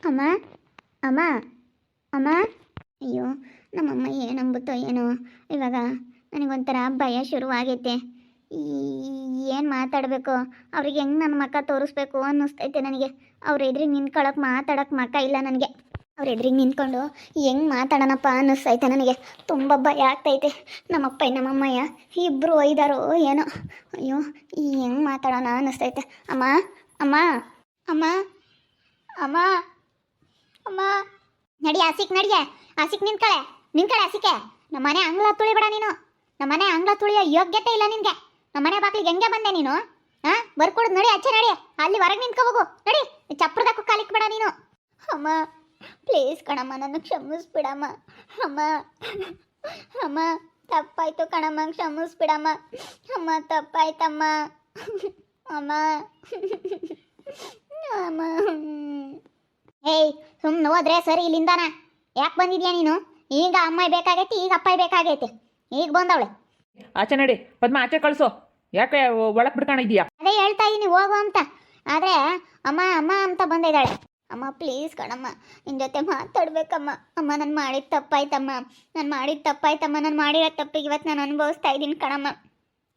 ಅಮ್ಮ ಅಮ್ಮ ಅಮ್ಮ. ಅಯ್ಯೋ ನಮ್ಮಮ್ಮ ಏನಂಬುತ್ತೋ ಏನೋ. ಇವಾಗ ನನಗೊಂಥರ ಭಯ ಶುರುವಾಗೈತೆ. ಏನು ಮಾತಾಡಬೇಕು, ಅವ್ರಿಗೆ ಹೆಂಗೆ ನನ್ನ ಮಕ್ಕ ತೋರಿಸ್ಬೇಕು ಅನ್ನಿಸ್ತೈತೆ ನನಗೆ. ಅವ್ರ ಎದುರಿಗೆ ನಿಂತ್ಕೊಳ್ಳೋಕೆ ಮಾತಾಡೋಕೆ ಮಕ್ಕ ಇಲ್ಲ ನನಗೆ. ಅವ್ರ ಎದುರಿಗೆ ನಿಂತ್ಕೊಂಡು ಹೆಂಗೆ ಮಾತಾಡೋಣಪ್ಪ ಅನ್ನಿಸ್ತೈತೆ ನನಗೆ. ತುಂಬ ಭಯ ಆಗ್ತೈತೆ. ನಮ್ಮಪ್ಪ ನಮ್ಮಮ್ಮಯ್ಯ ಇಬ್ಬರು ಒಯ್ದಾರೋ ಏನೋ. ಅಯ್ಯೋ ಹೆಂಗೆ ಮಾತಾಡೋಣ ಅನ್ನಿಸ್ತೈತೆ. ಅಮ್ಮ ಅಮ್ಮ ಅಮ್ಮ ಅಮ್ಮ ಅಮ್ಮ. ನಡಿ ಆಸಿಕ್ ನಡಿಯ, ಆಸಿಕ್ ನಿನ್ಕಳೆ ಆಸಿಕೆ. ನಮ್ಮನೆ ಅಂಗ್ಳ ತುಳಿಬೇಡ ನೀನು. ನಮ್ಮನೆ ಅಂಗ್ಳ ತುಳಿಯೋ ಯೋಗ್ಯತೆ ಇಲ್ಲ ನಿನಗೆ. ನಮ್ಮನೆ ಬಾಕ್ಲಿಗೆ ಹೆಂಗೆ ಬಂದೆ ನೀನು? ಹಾಂ ಬರ್ಕೊಡೋದು ನಡಿ, ಅಚ್ಚೆ ನಡಿ. ಅಲ್ಲಿ ಹೊರಗೆ ನಿಂತ್ಕೊ ಹೋಗು ನಡಿ. ಚಪ್ರದಕ್ಕೂ ಕಾಲಿಕ್ಬೇಡ ನೀನು. ಅಮ್ಮ ಪ್ಲೀಸ್ ಕಣಮ್ಮ, ನನ್ನ ಕ್ಷಮಿಸ್ಬಿಡಮ್ಮ. ಅಮ್ಮ ಅಮ್ಮ ತಪ್ಪಾಯ್ತು ಕಣಮ್ಮ, ಕ್ಷಮಿಸ್ಬಿಡಮ್ಮ. ಅಮ್ಮ ತಪ್ಪಾಯ್ತಮ್ಮ. ಅಮ್ಮ ಅಮ್ಮ. ಏಯ್ ಸುಮ್ಮನೆ ಹೋದ್ರೆ ಸರಿ ಇಲ್ಲಿಂದಾನ. ಯಾಕೆ ಬಂದಿದ್ಯಾ ನೀನು? ಈಗ ಅಮ್ಮ ಬೇಕಾಗೈತಿ, ಈಗ ಅಪ್ಪ ಬೇಕಾಗೈತಿ. ಈಗ ಬಂದವಳೆ. ಆಚೆ ನಡಿ ಪದ್ಮ, ಆಚೆ ಕಳಿಸು. ಯಾಕೆ ಒಳಗೆ ಬಿಡ್ಕೊಂಡಿದ್ದೀಯಾ? ಅದೇ ಹೇಳ್ತಾ ಇದ್ದೀನಿ ಹೋಗು ಅಂತ. ಆದರೆ ಅಮ್ಮ ಅಮ್ಮ ಅಂತ ಬಂದಿದ್ದಾಳೆ. ಅಮ್ಮ ಪ್ಲೀಸ್ ಕಣಮ್ಮ, ನಿನ್ನ ಜೊತೆ ಮಾತಾಡ್ಬೇಕಮ್ಮ. ಅಮ್ಮ ನಾನು ಮಾಡಿದ ತಪ್ಪಾಯ್ತಮ್ಮ, ನಾನು ಮಾಡಿರೋ ತಪ್ಪಿಗೆ ಇವತ್ತು ನಾನು ಅನುಭವಿಸ್ತಾ ಇದ್ದೀನಿ ಕಣಮ್ಮ.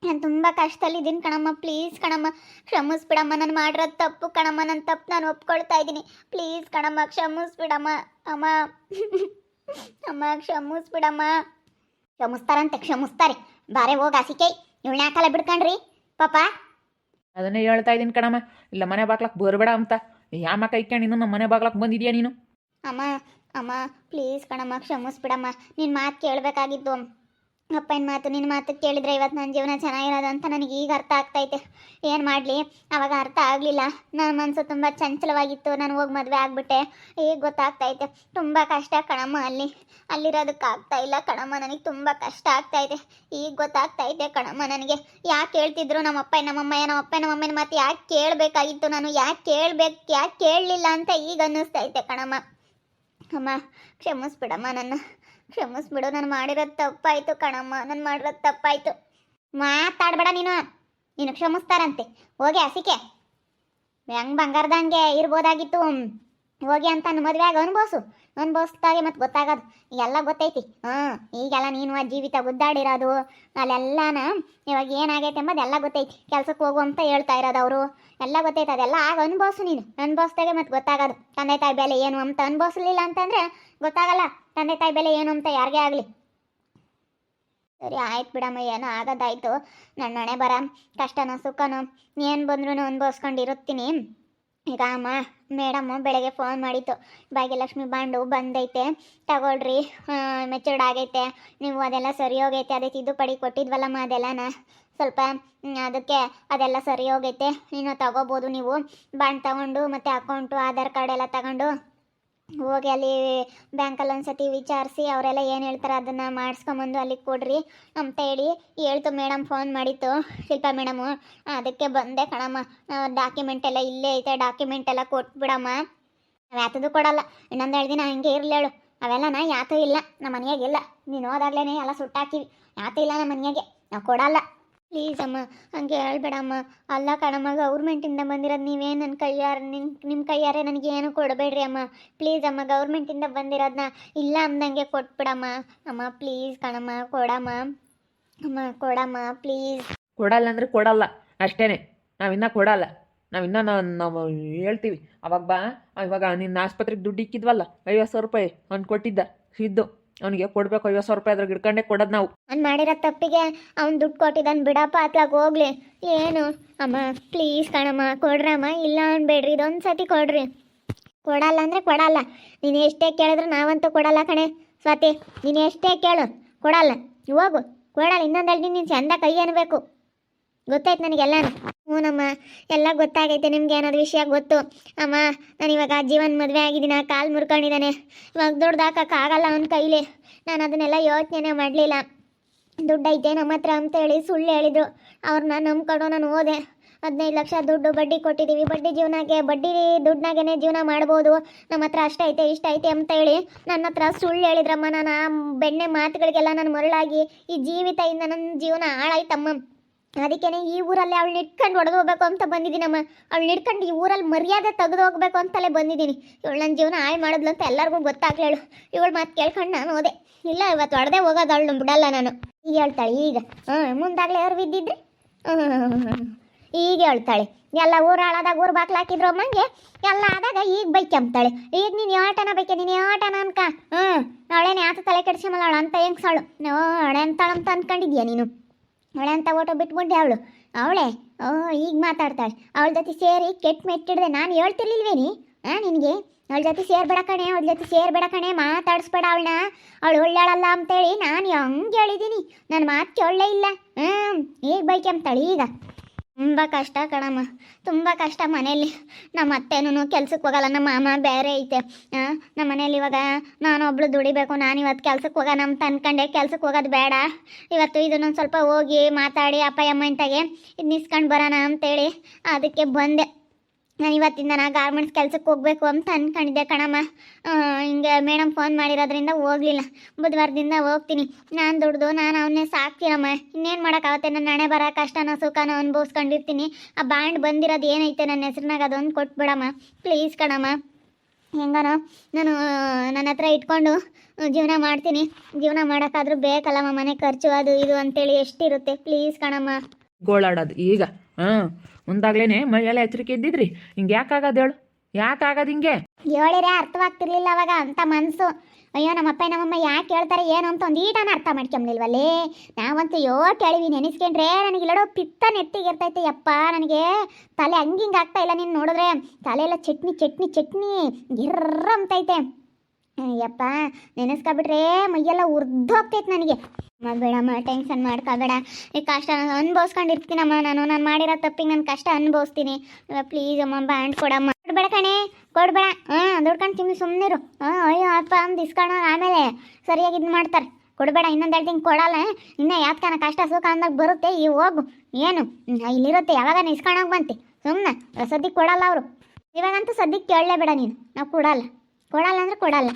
ನಾನು ತುಂಬ ಕಷ್ಟದಲ್ಲಿದ್ದೀನಿ ಕಣಮ್ಮ. ಪ್ಲೀಸ್ ಕಣಮ್ಮ ಕ್ಷಮಿಸ್ಬಿಡಮ್ಮ. ನಾನು ಮಾಡಿರೋ ತಪ್ಪು ಕಣಮ್ಮ. ನನ್ನ ತಪ್ಪು ನಾನು ಒಪ್ಕೊಳ್ತಾ ಇದ್ದೀನಿ. ಪ್ಲೀಸ್ ಕಣಮ್ಮ ಕ್ಷಮಿಸ್ಬಿಡಮ್ಮ. ಅಮ್ಮ ಅಮ್ಮ ಕ್ಷಮಿಸ್ಬಿಡಮ್ಮ. ಕ್ಷಮಿಸ್ತಾರೆ. ಬಾರೆ ಹೋಗಿ ಆಸಿಕೆ, ಇವಳನ್ನ ಯಾಕಲ್ಲ ಬಿಡ್ಕಂಡ್ರಿ ಪಾಪ. ಅದನ್ನೇ ಹೇಳ್ತಾ ಇದ್ದೀನಿ ಕಣಮ್ಮ, ಇಲ್ಲ ಮನೆ ಬಾಗ್ಲಕ್ಕೆ ಬರಬೇಡ ಅಂತ. ಯಾಮ ಕೈಕೊಂಡು ನೀನು ನಮ್ಮ ಮನೆ ಬಾಗ್ಲಕ್ಕೆ ಬಂದಿದ್ಯಾ ನೀನು? ಅಮ್ಮ ಅಮ್ಮ ಪ್ಲೀಸ್ ಕಣಮ್ಮ ಕ್ಷಮಿಸ್ಬಿಡಮ್ಮ. ನಿನ್ನ ಮಾತು ಕೇಳಬೇಕಾಗಿತ್ತು. ಅಪ್ಪನ ಮಾತು, ನಿನ್ನ ಮಾತು ಕೇಳಿದರೆ ಇವತ್ತು ನನ್ನ ಜೀವನ ಚೆನ್ನಾಗಿರೋದು ಅಂತ ನನಗೆ ಈಗ ಅರ್ಥ ಆಗ್ತೈತೆ. ಏನು ಮಾಡಲಿ, ಆವಾಗ ಅರ್ಥ ಆಗಲಿಲ್ಲ. ನನ್ನ ಮನಸ್ಸು ತುಂಬ ಚಂಚಲವಾಗಿತ್ತು. ನಾನು ಹೋಗಿ ಮದುವೆ ಆಗಿಬಿಟ್ಟೆ. ಈಗ ಗೊತ್ತಾಗ್ತೈತೆ. ತುಂಬ ಕಷ್ಟ ಕಣಮ್ಮ. ಅಲ್ಲಿರೋದಕ್ಕಾಗ್ತಾ ಇಲ್ಲ ಕಣಮ್ಮ. ನನಗೆ ತುಂಬ ಕಷ್ಟ ಆಗ್ತಾಯಿದೆ. ಈಗ ಗೊತ್ತಾಗ್ತೈತೆ ಕಣಮ್ಮ ನನಗೆ. ಯಾಕೆ ಕೇಳ್ತಿದ್ರು ನಮ್ಮಪ್ಪ ನಮ್ಮಮ್ಮನ ಮಾತು ಯಾಕೆ ಕೇಳಬೇಕಾಗಿತ್ತು ನಾನು? ಯಾಕೆ ಕೇಳಲಿಲ್ಲ ಅಂತ ಈಗ ಅನ್ನಿಸ್ತೈತೆ ಕಣಮ್ಮ. ಅಮ್ಮ ಕ್ಷಮಿಸ್ಬಿಡಮ್ಮ, ಕ್ಷಮಿಸ್ಬಿಡು. ನಾನು ಮಾಡಿರೋದು ತಪ್ಪಾಯಿತು ಕಣಮ್ಮ. ನಾನು ಮಾಡಿರೋದು ತಪ್ಪಾಯಿತು. ಮಾತಾಡಬೇಡ ನೀನು ಕ್ಷಮಿಸ್ತಾರಂತೆ. ಹೋಗಿ ಹಸಿಕೆ ಹೆಂಗೆ ಬಂಗಾರದಂಗೆ ಇರ್ಬೋದಾಗಿತ್ತು. ಹೋಗಿ ಅಂತ ಮದುವೆಯಾಗ ಅನುಭವಿಸ್ದಾಗೆ ಮತ್ತು ಗೊತ್ತಾಗೋದು ಎಲ್ಲ ಗೊತ್ತೈತಿ. ಈಗೆಲ್ಲ ನೀನು ಆ ಜೀವಿತ ಗುದ್ದಾಡಿರೋದು ಅಲ್ಲೆಲ್ಲನ ಇವಾಗ ಏನಾಗೈತೆ ಎಂಬುದೆಲ್ಲ ಗೊತ್ತೈತಿ. ಕೆಲ್ಸಕ್ಕೆ ಹೋಗು ಅಂತ ಹೇಳ್ತಾ ಇರೋದು ಅವರು ಎಲ್ಲ ಗೊತ್ತೈತೆ. ಅದೆಲ್ಲ ಆಗ ನೀನು ಅನುಭವಿಸ್ದಾಗೆ ಮತ್ತು ಗೊತ್ತಾಗೋದು. ತಂದೆ ತಾಯಿ ಬೆಲೆ ಏನು ಅಂತ ಅನುಭವಿಸ್ಲಿಲ್ಲ ಅಂತಂದರೆ ಗೊತ್ತಾಗಲ್ಲ ತಂದೆ ತಾಯಿ ಬೆಲೆ ಏನು ಅಂತ ಯಾರಿಗೇ ಆಗಲಿ. ಸರಿ ಆಯ್ತು ಬಿಡಮ್ಮ, ಏನೋ ಆಗೋದಾಯ್ತು. ನನ್ನ ಹಣೆ ಬರ ಕಷ್ಟನೋ ಸುಖನೋ ಏನು ಬಂದ್ರೂ ಅನುಭವಿಸ್ಕೊಂಡಿರುತ್ತೀನಿ. ಈಗ ಅಮ್ಮ ಮೇಡಮ್ಮು ಬೆಳಗ್ಗೆ ಫೋನ್ ಮಾಡಿತ್ತು, ಭಾಗ್ಯಲಕ್ಷ್ಮಿ ಬಾಂಡು ಬಂದೈತೆ ತಗೊಳ್ರಿ, ಮೆಚೂರ್ಡ್ ಆಗೈತೆ, ನೀವು ಅದೆಲ್ಲ ಸರಿ ಹೋಗೈತೆ, ಅದೇ ತಿದ್ದುಪಡಿ ಕೊಟ್ಟಿದ್ವಲ್ಲಮ್ಮ ಅದೆಲ್ಲನ ಸ್ವಲ್ಪ ಅದಕ್ಕೆ ಅದೆಲ್ಲ ಸರಿ ಹೋಗೈತೆ, ನೀನು ತಗೋಬೋದು. ನೀವು ಬಾಂಡ್ ತಗೊಂಡು ಮತ್ತು ಅಕೌಂಟು ಆಧಾರ್ ಕಾರ್ಡ್ ಎಲ್ಲ ತಗೊಂಡು ಹೋಗಿ ಅಲ್ಲಿ ಬ್ಯಾಂಕಲ್ಲಿ ಒಂದ್ಸತಿ ವಿಚಾರಿಸಿ ಅವರೆಲ್ಲ ಏನು ಹೇಳ್ತಾರೆ ಅದನ್ನು ಮಾಡಿಸ್ಕೊಂಬಂದು ಅಲ್ಲಿಗೆ ಕೊಡ್ರಿ ಅಂತ ಹೇಳ್ತು. ಮೇಡಮ್ ಫೋನ್ ಮಾಡಿತ್ತು, ಶಿಲ್ಪಾ ಮೇಡಮು. ಅದಕ್ಕೆ ಬಂದೆ ಕಣಮ್ಮ. ಡಾಕ್ಯುಮೆಂಟ್ ಎಲ್ಲ ಇಲ್ಲೇ ಐತೆ, ಡಾಕ್ಯುಮೆಂಟ್ ಎಲ್ಲ ಕೊಟ್ಬಿಡಮ್ಮ. ನಾವು ಯಾತದು ಕೊಡಲ್ಲ. ಇನ್ನೊಂದು 2 ದಿನ ಹಂಗೆ ಇರಲೇಳು. ಅವೆಲ್ಲ ಯಾತೂ ಇಲ್ಲ ನಮ್ಮ ಮನೆಯಾಗಿಲ್ಲ. ನೀನು ಹೋದಾಗ್ಲೇ ಎಲ್ಲ ಸುಟ್ಟಾಕಿವಿ. ಯಾತೂ ಇಲ್ಲ ನಮ್ಮ ಮನೆಯಾಗೆ, ನಾವು ಕೊಡಲ್ಲ. ಪ್ಲೀಸ್ ಅಮ್ಮ ಹಂಗೆ ಹೇಳ್ಬೇಡಮ್ಮ. ಅಲ್ಲ ಕಣಮ್ಮ, ಗೌರ್ಮೆಂಟಿಂದ ಬಂದಿರೋದು ನೀವೇನು ನನ್ನ ಕೈಯಾರ ನಿಮ್ಮ ಕೈಯಾರೆ ನನಗೇನು ಕೊಡಬೇಡ್ರಿ ಅಮ್ಮ. ಪ್ಲೀಸ್ ಅಮ್ಮ, ಗೌರ್ಮೆಂಟಿಂದ ಬಂದಿರೋದನ್ನ ಇಲ್ಲ ಅಂದಂಗೆ ಕೊಟ್ಬಿಡಮ್ಮ. ಅಮ್ಮ ಪ್ಲೀಸ್ ಕಣಮ್ಮ, ಕೊಡಮ್ಮ ಅಮ್ಮ, ಕೊಡಮ್ಮ ಪ್ಲೀಸ್. ಕೊಡಲ್ಲ ಅಂದರೆ ಕೊಡಲ್ಲ ಅಷ್ಟೇ. ನಾವಿನ್ನೂ ಕೊಡಲ್ಲ. ನಾವು ಹೇಳ್ತೀವಿ ಅವಾಗ ಬಾ. ಇವಾಗ ನಿನ್ನ ಆಸ್ಪತ್ರೆಗೆ ದುಡ್ಡು ಇಕ್ಕಿದ್ವಲ್ಲ 50,000 ರೂಪಾಯಿ ಅವ್ನು ಕೊಟ್ಟಿದ್ದ ಸಿದ್ದು, ಅವನಿಗೆ ಕೊಡಬೇಕು 50,000 ರೂಪಾಯಿ. ಅದ್ರಾಗ ಇಟ್ಕೊಂಡೆ ಕೊಡೋದು ನಾವು. ಅವ್ನು ಮಾಡಿರೋ ತಪ್ಪಿಗೆ ಅವ್ನು ದುಡ್ಡು ಕೊಟ್ಟಿದ್ದಾನೆ ಬಿಡಪ್ಪ, ಅತ್ಲಾಗ ಹೋಗ್ಲಿ. ಏನು ಅಮ್ಮ ಪ್ಲೀಸ್ ಕಣಮ್ಮ, ಕೊಡ್ರಮ್ಮ. ಇಲ್ಲ ಅನ್ಬೇಡ್ರಿ, ಇದೊಂದು ಸತಿ ಕೊಡ್ರಿ. ಕೊಡಲ್ಲ ಅಂದರೆ ಕೊಡಲ್ಲ. ನೀನು ಎಷ್ಟೇ ಕೇಳಿದ್ರು ನಾವಂತೂ ಕೊಡಲ್ಲ ಕಣೆ ಸ್ವಾತಿ. ನೀನು ಎಷ್ಟೇ ಕೇಳು ಕೊಡಲ್ಲ. ಹೋಗು ಕೊಡಲ್ಲ. ಇನ್ನೊಂದು 2 ದಿನ ನೀನು ಚಂದ ಕೈ ಅನ್ಬೇಕು. ಗೊತ್ತಾಯ್ತು ನನಗೆಲ್ಲನೂ. ಹ್ಞೂನಮ್ಮ ಎಲ್ಲ ಗೊತ್ತಾಗೈತೆ. ನಿಮ್ಗೆ ಏನಾದ್ರು ವಿಷಯ ಗೊತ್ತು ಅಮ್ಮ. ನಾನು ಇವಾಗ ಜೀವನ ಮದುವೆ ಆಗಿದ್ದೀನಿ, ಕಾಲು ಮುರ್ಕೊಂಡಿದ್ದಾನೆ. ಇವಾಗ ದುಡ್ಡು ಹಾಕೋಕ್ಕಾಗಲ್ಲ ಅವನ ಕೈಲಿ. ನಾನು ಅದನ್ನೆಲ್ಲ ಯೋಚನೆ ಮಾಡಲಿಲ್ಲ. ದುಡ್ಡು ಐತೆ ನಮ್ಮ ಹತ್ರ ಅಂತೇಳಿ ಸುಳ್ಳು ಹೇಳಿದರು. ಅವ್ರನ್ನ ನಂಬ್ಕೊಂಡು ನಾನು ಹೋದೆ. 15 ಲಕ್ಷ ದುಡ್ಡು ಬಡ್ಡಿ ಕೊಟ್ಟಿದ್ದೀವಿ. ಬಡ್ಡಿ ದುಡ್ಡಾಗೇ ಜೀವನ ಮಾಡ್ಬೋದು, ನಮ್ಮ ಹತ್ರ ಅಷ್ಟೈತೆ ಇಷ್ಟೈತೆ ಅಂತ ಹೇಳಿ ನನ್ನ ಹತ್ರ ಸುಳ್ಳು ಹೇಳಿದ್ರಮ್ಮ. ನಾನು ಆ ಬೆಣ್ಣೆ ಮಾತುಗಳಿಗೆಲ್ಲ ನಾನು ಮರಳಾಗಿ ಈ ಜೀವಿತದಿಂದ ನನ್ನ ಜೀವನ ಹಾಳಾಯ್ತಮ್ಮ. ಅದಕ್ಕೇನೆ ಈ ಊರಲ್ಲಿ ಅವಳು ಇಟ್ಕೊಂಡು ಹೊಡೆದು ಹೋಗ್ಬೇಕು ಅಂತ ಬಂದಿದ್ದೀನಮ್ಮ. ಅವಳು ಇಟ್ಕೊಂಡು ಈ ಊರಲ್ಲಿ ಮರ್ಯಾದೆ ತೆಗೆದು ಹೋಗ್ಬೇಕು ಅಂತಲೇ ಬಂದಿದ್ದೀನಿ. ಇವಳು ನನ್ನ ಜೀವನ ಹಾಳು ಮಾಡಿದ್ಲು ಅಂತ ಎಲ್ಲರಿಗೂ ಗೊತ್ತಾಗ್ಲೇಳು. ಇವಳು ಮಾತು ಕೇಳ್ಕೊಂಡು ನಾನು ಹೋದೆ. ಇಲ್ಲ ಇವತ್ತು ಹೊಡೆದೇ ಹೋಗೋದು ಅವಳು ಬಿಡಲ್ಲ ನಾನು. ಈಗ ಹೇಳ್ತಾಳೆ ಈಗ ಮುಂದಾಗಲೇ ಅವ್ರು ಬಿದ್ದಿದ್ರೆ ಈಗ ಹೇಳ್ತಾಳೆ ಎಲ್ಲ ಊರು ಹಾಳಾದಾಗ ಊರು ಬಾಕ್ಲು ಹಾಕಿದ್ರು ಅಮ್ಮಂಗೆ ಎಲ್ಲ ಆದಾಗ ಈಗ ಬೈಕೆಂಬ್ತಾಳೆ. ಈಗ ನೀನು ಯಾಟನ ಬೈಕೆ ನೀನು ಯಾಟನ ಅನ್ಕ ಅವಳೇನೆ ಆತ ತಲೆ ಕೆಡ್ಸಮಲ್ಲ ಅವಳು ಅಂತ ಹೆಂಗ್ಸವಳು ಅವಳೆ ಅಂತಾಳಂತ ಅನ್ಕೊಂಡಿದ್ಯಾ ನೀನು? ಅವಳೆ ಅಂತ ಓಟೋ ಬಿಟ್ಬಿಟ್ಟೆ ಅವಳೇ ಈಗ ಮಾತಾಡ್ತಾಳೆ. ಅವಳ ಜೊತೆ ಸೇರಿ ಕೆಟ್ಟ ಮೆಟ್ಟಿಡ್ದೆ ನಾನು ಹೇಳ್ತಿರ್ಲಿಲ್ವೇನಿ ನಿನಗೆ? ಅವಳ ಜೊತೆ ಸೇರ್ಬೇಡ ಕಣೆ, ಅವಳ ಜೊತೆ ಸೇರ್ಬೇಡ ಕಣೆ, ಮಾತಾಡಿಸ್ಬೇಡ ಅವಳನ್ನ, ಅವಳು ಒಳ್ಳೆಯಳಲ್ಲ ಅಂತೇಳಿ ನಾನು ಹಂಗೆ ಹೇಳಿದ್ದೀನಿ. ನನ್ನ ಮಾತು ಕೇಳಲೇ ಇಲ್ಲ. ಈಗ ಬೈಕೆಂಬ್ತಾಳೆ ಈಗ. ತುಂಬ ಕಷ್ಟ ಕಣಮ್ಮ, ತುಂಬ ಕಷ್ಟ ಮನೇಲಿ. ನಮ್ಮ ಅತ್ತೆನೂ ಕೆಲ್ಸಕ್ಕೆ ಹೋಗಲ್ಲ, ನಮ್ಮ ಮಾಮ ಬೇರೆ ಐತೆ. ನಮ್ಮ ಮನೇಲಿ ಇವಾಗ ನಾನೊಬ್ಳು ದುಡಿಬೇಕು. ನಾನು ಇವತ್ತು ಕೆಲ್ಸಕ್ಕೆ ಹೋಗೋಣ ಅಂತ ಅನ್ಕೊಂಡೆ. ಕೆಲ್ಸಕ್ಕೆ ಹೋಗೋದು ಬೇಡ, ಇವತ್ತು ಇದನ್ನೊಂದು ಸ್ವಲ್ಪ ಹೋಗಿ ಮಾತಾಡಿ ಅಪ್ಪ ಅಮ್ಮಂತಾಗೆ ಇದು ನಿಸ್ಕೊಂಡು ಬರೋಣ ಅಂತೇಳಿ ಅದಕ್ಕೆ ಬಂದೆ. ನಾನು ಇವತ್ತಿಂದ ಗಾರ್ಮೆಂಟ್ಸ್ ಕೆಲ್ಸಕ್ಕೆ ಹೋಗಬೇಕು ಅಂತ ಅಂದ್ಕೊಂಡಿದ್ದೆ ಕಣಮ್ಮ. ಹಿಂಗೆ ಮೇಡಮ್ ಫೋನ್ ಮಾಡಿರೋದ್ರಿಂದ ಹೋಗಲಿಲ್ಲ. ಬುಧವಾರದಿಂದ ಹೋಗ್ತೀನಿ. ನಾನು ದುಡ್ದು ನಾನು ಅವನ್ನೇ ಸಾಕ್ತೀನಮ್ಮ. ಇನ್ನೇನು ಮಾಡೋಕ್ಕಾಗತ್ತೆ? ನನ್ನ ಹಣೆ ಬರೋ ಕಷ್ಟನ ಸುಖನ ಅನುಭವಿಸ್ಕೊಂಡಿರ್ತೀನಿ. ಆ ಬಾಂಡ್ ಬಂದಿರೋದು ಏನೈತೆ ನನ್ನ ಹೆಸ್ರನಾಗ ಅದೊಂದು ಕೊಟ್ಬಿಡಮ್ಮ ಪ್ಲೀಸ್ ಕಣಮ್ಮ. ಹೆಂಗನೋ ನಾನು ನನ್ನ ಹತ್ರ ಇಟ್ಕೊಂಡು ಜೀವನ ಮಾಡ್ತೀನಿ. ಜೀವನ ಮಾಡೋಕ್ಕಾದ್ರೂ ಬೇಕಲ್ಲಮ್ಮ, ಮನೆ ಖರ್ಚು ಅದು ಇದು ಅಂತೇಳಿ ಎಷ್ಟಿರುತ್ತೆ. ಪ್ಲೀಸ್ ಕಣಮ್ಮ. ಗೋಳಾಡೋದು ಈಗ ಮುಂದಾಗ್ಲೇನೆ ಮೈಯೆಲ್ಲ ಎಚ್ಚರಿಕೆ ಇದ್ದಿದ್ರಿ. ಹಿಂಗೆ ಯಾಕಾಗದು ಹೇಳು? ಯಾಕಾಗದು ಹಿಂಗೆ? ಹೇಳಿದ್ರೆ ಅರ್ಥವಾಗ್ತಿರ್ಲಿಲ್ಲ ಅವಾಗ ಅಂತ ಮನಸ್ಸು. ಅಯ್ಯೋ ನಮ್ಮಪ್ಪ ನಮ್ಮಮ್ಮ ಯಾಕೆ ಹೇಳ್ತಾರೆ ಏನು ಅಂತ ಒಂದು ಈಟನ ಅರ್ಥ ಮಾಡ್ಕೊಂಬಿಲ್ವಲ್ಲೇ. ನಾವಂತೂ ಹೇಳಿವಿ ನೆನೆಸ್ಕೊಂಡ್ರೆ ನನಗಿಲ್ಲಡೋ ಪಿತ್ತ ನೆತ್ತಿಗಿರ್ತೈತೆ ಯಪ್ಪ. ನನಗೆ ತಲೆ ಹಂಗಿಂಗೆ ಆಗ್ತಾ ಇಲ್ಲ. ನೀನು ನೋಡಿದ್ರೆ ತಲೆಯೆಲ್ಲ ಚಟ್ನಿ ಚಟ್ನಿ ಚಟ್ನಿ ಗಿರ್ರ ಅಂತೈತೆ ಯಪ್ಪ. ನೆನೆಸ್ಕೊಬಿಟ್ರೆ ಮೈಯೆಲ್ಲ ಉರ್ದೋಗ್ತೈತೆ ನನಗೆ. ಬೇಡಮ್ಮ ಟೆನ್ಷನ್ ಮಾಡ್ಕೊಬೇಡ. ಈ ಕಷ್ಟ ಅನುಭವಿಸ್ಕೊಂಡಿರ್ತೀನಮ್ಮ. ನಾನು ಮಾಡಿರೋ ತಪ್ಪಿಗೆ ನಾನು ಕಷ್ಟ ಅನುಭವಿಸ್ತೀನಿ. ಪ್ಲೀಸ್ ಅಮ್ಮ ಬಾಂಡ್ ಕೊಡಮ್ಮ. ಕೊಡ್ಬೇಡ ಕಣೆ ಕೊಡ್ಬೇಡ. ದುಡ್ಕೊಂಡು ತಿಮ್ಮಿ ಸುಮ್ಮನಿರು. ಅಯ್ಯೋ ಅಪ್ಪ ಅಂದು ಇಸ್ಕೊಳ್ಳೋ ಆಮೇಲೆ ಸರಿಯಾಗಿ ಇದು ಮಾಡ್ತಾರೆ. ಕೊಡಬೇಡ. ಇನ್ನೊಂದು 2 ದಿನ ಕೊಡಲ್ಲ. ಇನ್ನೂ ಯಾತ್ಕನ ಕಷ್ಟ ಸುಖ ಅಂದಾಗ ಬರುತ್ತೆ. ಈ ಹೋಗು ಏನು ಇಲ್ಲಿರುತ್ತೆ. ಯಾವಾಗ ಇಸ್ಕೊಳೋಕೆ ಬಂತೆ ಸುಮ್ಮನೆ ಸದ್ಯಕ್ಕೆ ಕೊಡಲ್ಲ ಅವರು. ಇವಾಗಂತೂ ಸದ್ಯಕ್ಕೆ ಕೇಳಲೇಬೇಡ ನೀನು. ನಾವು ಕೊಡಲ್ಲ ಅಂದರೆ ಕೊಡಲ್ಲ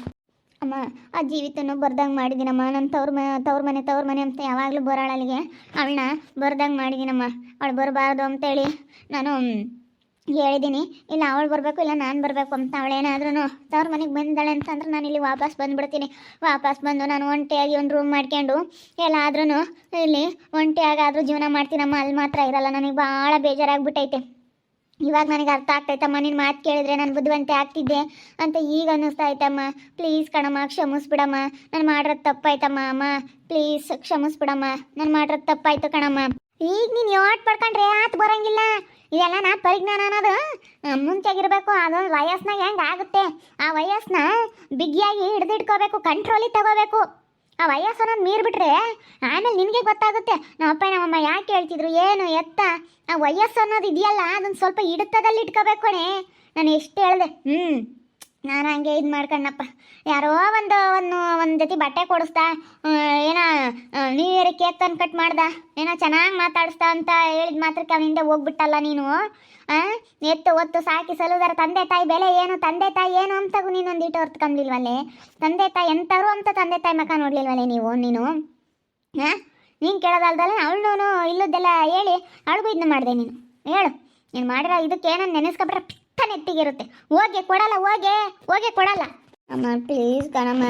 ಅಮ್ಮ. ಆ ಜೀವಿತನೂ ಬರ್ದಂಗೆ ಮಾಡಿದ್ದೀನಮ್ಮ. ನನ್ನ ತವ್ರ ಮನೆ ಅಂತ ಯಾವಾಗಲೂ ಬರೋಳಲ್ಲಿಗೆ ಅವಳನ್ನ ಬರ್ದಂಗೆ ಮಾಡಿದ್ದೀನಮ್ಮ. ಅವಳು ಬರಬಾರ್ದು ಅಂತೇಳಿ ನಾನು ಹೇಳಿದ್ದೀನಿ. ಇಲ್ಲ ಅವಳು ಬರಬೇಕು ಇಲ್ಲ ನಾನು ಬರಬೇಕು ಅಂತ. ಅವಳೇನಾದ್ರೂ ತವ್ರ ಮನೆಗೆ ಬಂದಿದ್ದಾಳೆ ಅಂತಂದ್ರೆ ನಾನು ಇಲ್ಲಿ ವಾಪಸ್ ಬಂದುಬಿಡ್ತೀನಿ. ವಾಪಸ್ ಬಂದು ನಾನು ಒಂಟಿಯಾಗಿ ಒಂದು ರೂಮ್ ಮಾಡ್ಕೊಂಡು ಎಲ್ಲಾದ್ರೂ ಇಲ್ಲಿ ಒಂಟಿಯಾಗಾದರೂ ಜೀವನ ಮಾಡ್ತೀನಮ್ಮ. ಅಲ್ಲಿ ಮಾತ್ರ ಇರಲ್ಲ. ನನಗೆ ಭಾಳ ಬೇಜಾರಾಗ್ಬಿಟ್ಟೈತೆ. ಇವಾಗ ನನಗೆ ಅರ್ಥ ಆಗ್ತೈತಮ್ಮ. ನಿನ್ನ ಮಾತು ಕೇಳಿದ್ರೆ ನಾನು ಬುದ್ಧಿವಂತೆ ಆಗ್ತಿದ್ದೆ ಅಂತ ಈಗ ಅನ್ನಿಸ್ತಾ ಐತಮ್ಮ. ಪ್ಲೀಸ್ ಕಣಮ್ಮ ಕ್ಷಮಿಸ್ಬಿಡಮ್ಮ. ನಾನು ಮಾಡಿರೋದು ತಪ್ಪಾಯ್ತಮ್ಮ. ಅಮ್ಮ ಪ್ಲೀಸ್ ಕ್ಷಮಿಸ್ಬಿಡಮ್ಮ. ನಾನು ಮಾಡಿರೋದು ತಪ್ಪಾಯ್ತು ಕಣಮ್ಮ. ಈಗ ನೀನು ಯೋಟ್ ಪಡ್ಕೊಂಡ್ರೆ ಆತು ಬರೋಂಗಿಲ್ಲ. ಇದೆಲ್ಲ ನಾ ಪರಿಜ್ಞಾನ ಅನ್ನೋದು ಮುಂಚೆಗಿರಬೇಕು. ಅದೊಂದು ವಯಸ್ಸಿನಾಗ ಹೆಂಗೆ ಆಗುತ್ತೆ ಆ ವಯಸ್ಸನ್ನ ಬಿಗಿಯಾಗಿ ಹಿಡಿದಿಟ್ಕೋಬೇಕು, ಕಂಟ್ರೋಲಿಗೆ ತಗೋಬೇಕು. ಆ ವಯಸ್ಸು ಅನ್ನೋದು ಮೀರ್ಬಿಟ್ರೆ ಆಮೇಲೆ ನಿನಗೆ ಗೊತ್ತಾಗುತ್ತೆ ನಮ್ಮಪ್ಪ ನಮ್ಮಮ್ಮ ಯಾಕೆ ಹೇಳ್ತಿದ್ರು ಏನು ಎತ್ತ. ಆ ವಯಸ್ಸು ಅನ್ನೋದು ಇದೆಯಲ್ಲ ಅದನ್ನು ಸ್ವಲ್ಪ ಹಿಡಿತದಲ್ಲಿ ಇಟ್ಕೋಬೇಕು ಕಣೆ. ನಾನು ಎಷ್ಟು ಹೇಳಿದೆ. ನಾನು ಹಂಗೆ ಇದು ಮಾಡ್ಕೊಂಡಪ್ಪ. ಯಾರೋ ಒಂದು ಜೊತೆ ಬಟ್ಟೆ ಕೊಡಿಸ್ದ, ಏನೋ ನ್ಯೂ ಇಯರ್ ಕೇಕ್ ತಂದು ಕಟ್ ಮಾಡ್ದ, ಏನೋ ಚೆನ್ನಾಗಿ ಮಾತಾಡಿಸ್ದ ಅಂತ ಹೇಳಿದ ಮಾತ್ರಕ್ಕೆ ಅವನಿಂದ ಹೋಗ್ಬಿಟ್ಟಲ್ಲ ನೀನು. ಎತ್ತು ಒತ್ತು ಸಾಕಿ ಸಲುದಾರ ತಂದೆ ತಾಯಿ ಬೆಲೆ ಏನು, ತಂದೆ ತಾಯಿ ಏನು ಅಂತಾಗೂ ನೀನೊಂದು ಇಟ್ಟು ಹೊರ್ತ್ಕೊಂಬಿಲ್ವಲ್ಲೇ. ತಂದೆ ತಾಯಿ ಎಂಥವ್ರು ಅಂತ ತಂದೆ ತಾಯಿ ಮಕ್ಕ ನೋಡ್ಲಿಲ್ವಲ್ಲೇ ನೀನು. ನೀನು ಕೇಳೋದಲ್ದಲ್ಲ ಅವಳು ಇಲ್ಲದೆಲ್ಲ ಹೇಳಿ ಅವಳಿಗೂ ಇದನ್ನ ಮಾಡಿದೆ ನೀನು. ಹೇಳು ನೀನು ಮಾಡಿರೋ ಇದಕ್ಕೆ ಏನನ್ನು ನೆನೆಸ್ಕೊಬಿಟ್ರೆ ಪಿತ್ತ ನೆತ್ತಿಗಿರುತ್ತೆ. ಹೋಗಿ ಕೊಡಲ್ಲ, ಹೋಗಿ ಕೊಡಲ್ಲ. ಅಮ್ಮ ಪ್ಲೀಸ್ ಕಣಮ್ಮ.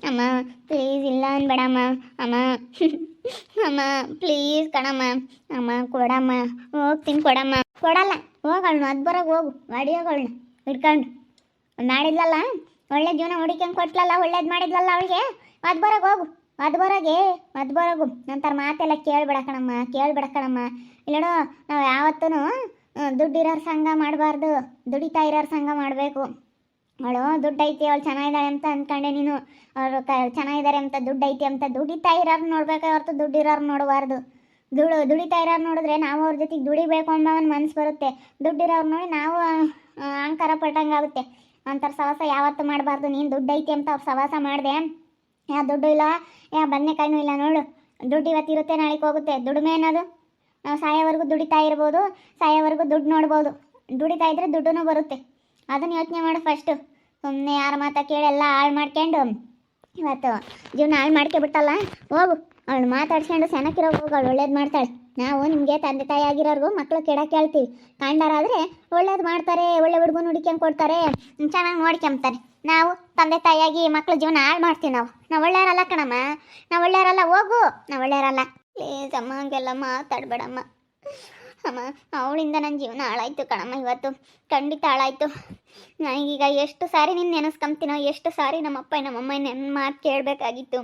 ಅಮ್ಮ ಪ್ಲೀಸ್ ಇಲ್ಲ ಅನ್ಬೇಡಮ್ಮ. ಅಮ್ಮ ಅಮ್ಮ ಪ್ಲೀಸ್ ಕಣಮ್ಮ. ಅಮ್ಮ ಕೊಡಮ್ಮ. ಹೋಗ್ತೀನಿ ಕೊಡಮ್ಮ. ಕೊಡಲ್ಲ ಹೋಗೋಳ್ನು ಅದು ಬರೋಗೆ ಹೋಗು. ಹೊಡಿಯೋಗಳನ್ನ ಹಿಡ್ಕೊಂಡು ಮಾಡಿದ್ಲಲ್ಲ ಒಳ್ಳೆ ಜೀವನ ಹುಡುಕಂಗೆ ಕೊಟ್ಲಲ್ಲ, ಒಳ್ಳೇದು ಮಾಡಿದ್ಲಲ್ಲ ಅವಳಿಗೆ. ಅದು ಬರೋಗೆ ಹೋಗು. ಅದು ಬರೋಗು. ನಂತರ ಮಾತೆಲ್ಲ ಕೇಳ್ಬೇಡ ಕಣಮ್ಮ. ಇಲ್ಲಡೋ ನಾವು ಯಾವತ್ತೂ ದುಡ್ಡಿರೋರ ಸಂಘ ಮಾಡಬಾರ್ದು, ದುಡಿತಾ ಇರೋರ ಸಂಘ ಮಾಡಬೇಕು. ಅವಳು ದುಡ್ಡು ಐತಿ, ಅವಳು ಚೆನ್ನಾಗಿದ್ದಾಳೆ ಅಂತ ಅಂದ್ಕೊಂಡೆ ನೀನು. ಅವರು ಚೆನ್ನಾಗಿದ್ದಾರೆ ಅಂತ ದುಡ್ಡು ಐತಿ ಅಂತ ದುಡಿತಾ ಇರೋರು ನೋಡ್ಬೇಕು ಹೊರತು ದುಡ್ಡಿರೋರು ನೋಡಬಾರ್ದು. ದುಡಿತಾ ಇರೋರು ನೋಡಿದ್ರೆ ನಾವು ಅವ್ರ ಜೊತೆಗೆ ದುಡಿಬೇಕು ಅನ್ನೋ ಒಂದು ಮನಸ್ಸು ಬರುತ್ತೆ. ದುಡ್ಡಿರೋರು ನೋಡಿ ನಾವು ಅಹಂಕಾರ ಪಟ್ಟಂಗಾಗುತ್ತೆ. ಅಂಥವ್ರ ಸವಾಸ ಯಾವತ್ತೂ ಮಾಡಬಾರ್ದು. ನೀನು ದುಡ್ಡು ಐತಿ ಅಂತ ಅವ್ರು ಸವಾಸ ಮಾಡಿದೆ. ದುಡ್ಡು ಇಲ್ಲ, ಬದನೆಕಾಯಿನೂ ಇಲ್ಲ ನೋಡು. ದುಡ್ಡು ಇವತ್ತಿರುತ್ತೆ ನಾಳೆಗೆ ಹೋಗುತ್ತೆ. ದುಡಿಮೆ ಅನ್ನೋದು ನಾವು ಸಾಯೋವರೆಗೂ ದುಡಿತಾ ಇರ್ಬೋದು, ಸಾಯೋವರೆಗೂ ದುಡ್ಡು ನೋಡ್ಬೋದು. ದುಡಿತಾ ಇದ್ರೆ ದುಡ್ಡು ಬರುತ್ತೆ. ಅದನ್ನು ಯೋಚನೆ ಮಾಡು ಫಸ್ಟು. ಸುಮ್ಮನೆ ಯಾರ ಮಾತಾ ಕೇಳಿ ಎಲ್ಲ ಹಾಳು ಮಾಡ್ಕೊಂಡು ಇವತ್ತು ಜೀವನ ಹಾಳು ಮಾಡ್ಕೊಬಿಟ್ಟಲ್ಲ. ಹೋಗು ಅವಳು ಮಾತಾಡ್ಸ್ಕೊಂಡು ಸೆನಕ್ಕಿರೋ ಹೋಗು. ಅವಳು ಒಳ್ಳೇದು ಮಾಡ್ತಾಳೆ. ನಾವು ನಿಮಗೆ ತಂದೆ ತಾಯಿ ಆಗಿರೋರ್ಗು ಮಕ್ಕಳು ಕೆಡಕ್ಕೆ ಹೇಳ್ತೀವಿ. ಕಾಂಡಾರಾದರೆ ಒಳ್ಳೇದು ಮಾಡ್ತಾರೆ, ಒಳ್ಳೆ ಹುಡುಗನ ಹುಡುಕ್ಯಂಗೆ ಕೊಡ್ತಾರೆ, ಚೆನ್ನಾಗಿ ನೋಡ್ಕೊಂತಾರೆ. ನಾವು ತಂದೆ ತಾಯಿಯಾಗಿ ಮಕ್ಳ ಜೀವನ ಹಾಳು ಮಾಡ್ತೀವಿ. ನಾವು ಒಳ್ಳೆಯರಲ್ಲ ಕಣಮ್ಮ, ನಾವು ಒಳ್ಳೆಯರಲ್ಲ, ಹೋಗು, ನಾವು ಒಳ್ಳೆಯರಲ್ಲ. ಪ್ಲೀಸ್ ಅಮ್ಮ ಹಂಗೆಲ್ಲ ಮಾತಾಡಬೇಡಮ್ಮ. ಅಮ್ಮ ಅವಳಿಂದ ನನ್ನ ಜೀವನ ಹಾಳಾಯಿತು ಕಣಮ್ಮ, ಇವತ್ತು ಖಂಡಿತ ಹಾಳಾಯಿತು. ನನಗೀಗ ಎಷ್ಟು ಸಾರಿ ನಿನ್ನ ನೆನೆಸ್ಕೊಂತೀನೋ, ಎಷ್ಟು ಸಾರಿ ನಮ್ಮಪ್ಪ ನಮ್ಮಮ್ಮ ನನ್ನ ಮಾತು ಕೇಳಬೇಕಾಗಿತ್ತು.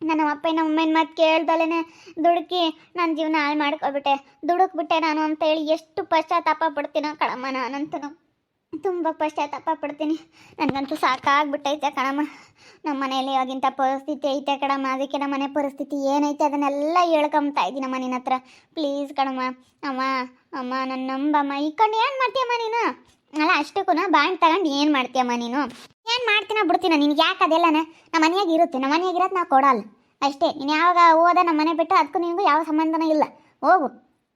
ನನ್ನ ಅಪ್ಪ ನಮ್ಮಮ್ಮನ ಮಾತು ಕೇಳ್ದಲೇ ದುಡುಕಿ ನನ್ನ ಜೀವನ ಹಾಳು ಮಾಡ್ಕೊಬಿಟ್ಟೆ, ದುಡುಕ್ಬಿಟ್ಟೆ ನಾನು ಅಂತೇಳಿ ಎಷ್ಟು ಪಶ್ಚಾತ್ತಾಪ ಪಡ್ತೀನೋ ಕಣಮ್ಮ. ನಾನಂತೂ ತುಂಬ ಪಶ್ಚಾತ್ತಾಪ ಪಡ್ತೀನಿ. ನನಗಂತೂ ಸಾಕಾಗ್ಬಿಟ್ಟೈತೆ ಕಣಮ್ಮ. ನಮ್ಮ ಮನೇಲಿ ಇವಾಗಿಂಥ ಪರಿಸ್ಥಿತಿ ಐತೆ ಕಣಮ್ಮ, ಅದಕ್ಕೆ ನಮ್ಮ ಮನೆ ಪರಿಸ್ಥಿತಿ ಏನೈತೆ ಅದನ್ನೆಲ್ಲ ಹೇಳ್ಕೊಂಬ್ತಾ ಇದ್ದೀನಮ್ಮ ನಿನ್ನ ಹತ್ರ. ಪ್ಲೀಸ್ ಕಣಮ್ಮ. ಅಮ್ಮ ಅಮ್ಮ ನನ್ನ ನಂಬಮ್ಮ. ಈ ಕಣ್ಣು ಏನು ಮಾಡ್ತೀಯಮ್ಮ ನೀನು? ಅಲ್ಲ ಅಷ್ಟಕ್ಕೂ ಬಾಂಡ್ ತಗೊಂಡು ಏನು ಮಾಡ್ತೀಯಮ್ಮ ನೀನು? ಏನು ಮಾಡ್ತೀನ ಬಿಡ್ತೀನ? ನಿನ್ಗೆ ಯಾಕೆ ಅದೆಲ್ಲನ? ನಮ್ಮ ಮನೆಯಾಗ ಇರುತ್ತೆ, ನಮ್ಮ ಮನೆಯಾಗ ಇರೋದು ನಾವು ಕೊಡಲ್ಲ ಅಷ್ಟೇ. ನೀನು ಯಾವಾಗ ಹೋದ ನಮ್ಮ ಮನೆ ಬಿಟ್ಟು ಅದಕ್ಕೂ ನಿನಗೂ ಯಾವ ಸಂಬಂಧನೂ ಇಲ್ಲ. ಹೋಗು.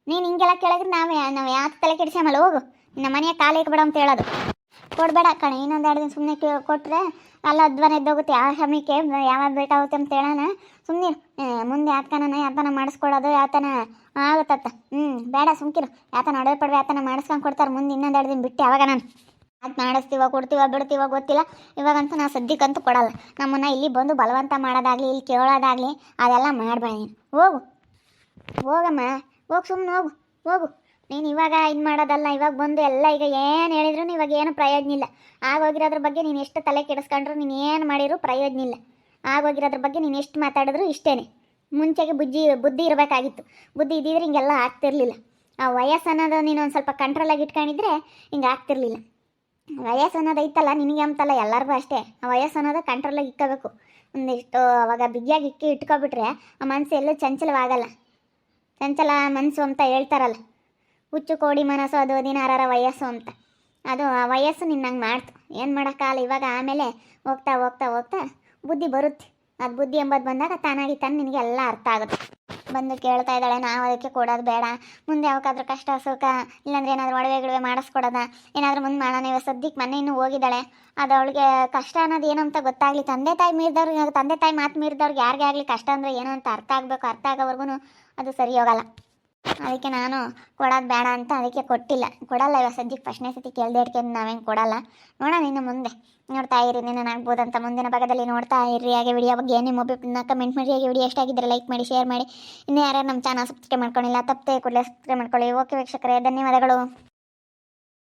ನೀನು ಹಿಂಗೆಲ್ಲ ಕೇಳಿದ್ರೆ ನಾವು ಯಾಕೆ ತಲೆ ಕೆಡಿಸ್ಯಾಮಲ್ಲ, ಹೋಗು. ನಮ್ಮ ಮನೆಯಾಗ ಕಾಲು ಇಕ್ಬೇಡ ಅಂತ ಹೇಳೋದು. ಕೊಡಬೇಡ ಕಣೆ, ಇನ್ನೊಂದು 2 ದಿನ ಸುಮ್ಮನೆ ಕೊಟ್ಟರೆ ಅಲ್ಲ ಅಧ್ವಾನ ಎದ್ದೋಗುತ್ತೆ. ಆ ಸಮಯಕ್ಕೆ ಯಾವಾಗ ಬೇಕಾಗುತ್ತೆ ಅಂತ ಹೇಳೋಣ. ಸುಮ್ಮನೆ ಮುಂದೆ ಯಾತನ ಮಾಡಿಸ್ಕೊಳ್ಳೋದು ಯಾತನ ಆಗುತ್ತತ್ತ. ಬೇಡ ಸುಮ್ಕಿರು. ಯಾತನ ಅಡವೆ ಪಡವೆ ಯಾತನ ಮಾಡಿಸ್ಕೊಂಡು ಕೊಡ್ತಾರೆ ಮುಂದೆ ಇನ್ನೊಂದು 2 ದಿನ ಬಿಟ್ಟು. ಯಾವಾಗ ನಾನು ಅದು ಮಾಡಿಸ್ತೀವ ಕೊಡ್ತೀವ ಬಿಡ್ತೀವ ಗೊತ್ತಿಲ್ಲ. ಇವಾಗಂತೂ ನಾನು ಸದ್ಯಕ್ಕಂತೂ ಕೊಡಲ್ಲ. ನಮ್ಮನ್ನು ಇಲ್ಲಿ ಬಂದು ಬಲವಂತ ಮಾಡೋದಾಗಲಿ ಇಲ್ಲಿ ಕೇಳೋದಾಗಲಿ ಅದೆಲ್ಲ ಮಾಡಬೇಡ ನೀನು. ಹೋಗಮ್ಮ, ಹೋಗಿ ಸುಮ್ಮನೆ ಹೋಗು. ನೀನು ಇವಾಗ ಇದು ಮಾಡೋದಲ್ಲ, ಇವಾಗ ಬಂದು ಎಲ್ಲ ಈಗ ಏನು ಹೇಳಿದ್ರು ಇವಾಗ ಏನು ಪ್ರಯೋಜನ ಇಲ್ಲ. ಆಗೋಗಿರೋದ್ರ ಬಗ್ಗೆ ನೀನು ಎಷ್ಟು ತಲೆ ಕೆಡಿಸ್ಕೊಂಡ್ರು, ನೀನು ಏನು ಮಾಡಿದ್ರು ಪ್ರಯೋಜನ ಇಲ್ಲ. ಆಗೋಗಿರೋದ್ರ ಬಗ್ಗೆ ನೀನು ಎಷ್ಟು ಮಾತಾಡಿದ್ರು ಇಷ್ಟೇ. ಮುಂಚೆಗೆ ಬುದ್ಧಿ ಇರಬೇಕಾಗಿತ್ತು. ಬುದ್ಧಿ ಇದ್ದಿದ್ರೆ ಹಿಂಗೆಲ್ಲ ಆಗ್ತಿರ್ಲಿಲ್ಲ. ಆ ವಯಸ್ಸು ಅನ್ನೋದು ನೀನು ಒಂದು ಸ್ವಲ್ಪ ಕಂಟ್ರೋಲಾಗಿ ಇಟ್ಕೊಂಡಿದ್ರೆ ಹಿಂಗೆ ಆಗ್ತಿರ್ಲಿಲ್ಲ. ವಯಸ್ಸು ಅನ್ನೋದು ಐತಲ್ಲ ನಿನಗೆ ಅಂತಲ್ಲ, ಎಲ್ಲರಿಗೂ ಅಷ್ಟೇ. ಆ ವಯಸ್ಸು ಅನ್ನೋದು ಕಂಟ್ರೋಲಾಗಿ ಇಟ್ಕೋಬೇಕು. ಒಂದಿಷ್ಟು ಅವಾಗ ಬಿಗಿಯಾಗಿ ಇಟ್ಕೊಬಿಟ್ರೆ ಆ ಮನಸ್ಸು ಎಲ್ಲೂ ಚಂಚಲವಾಗಲ್ಲ. ಚಂಚಲ ಮನಸ್ಸು ಅಂತ ಹೇಳ್ತಾರಲ್ಲ, ಹುಚ್ಚು ಕೋಡಿ ಮನಸ್ಸು ಅದು 16ರ ವಯಸ್ಸು ಅಂತ. ಅದು ಆ ವಯಸ್ಸು ನಿನ್ನಂಗೆ ಮಾಡ್ತು. ಏನು ಮಾಡೋಕ್ಕಾಗಲ್ಲ. ಇವಾಗ ಆಮೇಲೆ ಹೋಗ್ತಾ ಹೋಗ್ತಾ ಹೋಗ್ತಾ ಬುದ್ಧಿ ಬರುತ್ತೆ. ಅದು ಬುದ್ಧಿ ಎಂಬುದು ಬಂದಾಗ ತಾನಾಗಿ ನಿನಗೆ ಎಲ್ಲ ಅರ್ಥ ಆಗುತ್ತೆ. ಬಂದು ಕೇಳ್ತಾ ಇದ್ದಾಳೆ, ನಾವು ಅದಕ್ಕೆ ಕೊಡೋದು ಬೇಡ. ಮುಂದೆ ಯಾವಾಗಾದ್ರೂ ಕಷ್ಟ ಸುಖ ಇಲ್ಲಾಂದ್ರೆ ಏನಾದರೂ ಒಡವೆ ಗಿಡವೆ ಮಾಡಿಸ್ಕೊಡೋದ ಏನಾದರೂ ಮುಂದೆ ಮಾಡೋಣ. ಇವಾಗ ಸದ್ಯಕ್ಕೆ ಮೊನ್ನೆ ಇನ್ನೂ ಹೋಗಿದ್ದಾಳೆ. ಅದು ಅವಳಿಗೆ ಕಷ್ಟ ಅನ್ನೋದು ಏನು ಅಂತ ಗೊತ್ತಾಗಲಿ. ತಂದೆ ತಾಯಿ ಮಾತು ಮೀರಿದವ್ರಿಗೆ ಯಾರಿಗೇ ಆಗಲಿ ಕಷ್ಟ ಅಂದರೆ ಏನು ಅಂತ ಅರ್ಥ ಆಗಬೇಕು. ಅರ್ಥ ಆಗೋವರೆಗೂ ಅದು ಸರಿ ಹೋಗಲ್ಲ. ಅದಕ್ಕೆ ನಾನು ಕೊಡೋದು ಬೇಡ ಅಂತ ಅದಕ್ಕೆ ಕೊಡಲ್ಲ. ಇವಾಗ ಸದ್ಯಕ್ಕೆ ಫಸ್ಟ್ನೇ ಸತಿ ಕೇಳ್ದೆ ಇಟ್ಕೊಂಡು ನಾವೇನು ಕೊಡಲ್ಲ. ನೋಡೋಣ ಇನ್ನು ಮುಂದೆ ನೋಡ್ತಾ ಇರಿ, ಆಗ್ಬೋದಂತ ಮುಂದಿನ ಭಾಗದಲ್ಲಿ ನೋಡ್ತಾ ಇರ್ರಿ. ಹಾಗೆ ವಿಡಿಯೋ ಬಗ್ಗೆ ನಿಮ್ಮ ಒಬ್ಬರನ್ನ ಕಮೆಂಟ್ ಮಾಡಿ. ಹಾಗೆ ವಿಡಿಯೋ ಎಷ್ಟಾಗಿದ್ದರೆ ಲೈಕ್ ಮಾಡಿ, ಶೇರ್ ಮಾಡಿ. ಇನ್ನೂ ಯಾರು ನಮ್ಮ ಚಾನಲ್ ಸಬ್ಸ್ಕ್ರೈಬ್ ಮಾಡ್ಕೊಂಡಿಲ್ಲ ತಪ್ಪದೆ ಕೂಡಲೇ ಸಬ್ಸ್ಕ್ರೈಬ್ ಮಾಡ್ಕೊಳ್ಳಿ. ಓಕೆ ವೀಕ್ಷಕರೇ, ಧನ್ಯವಾದಗಳು.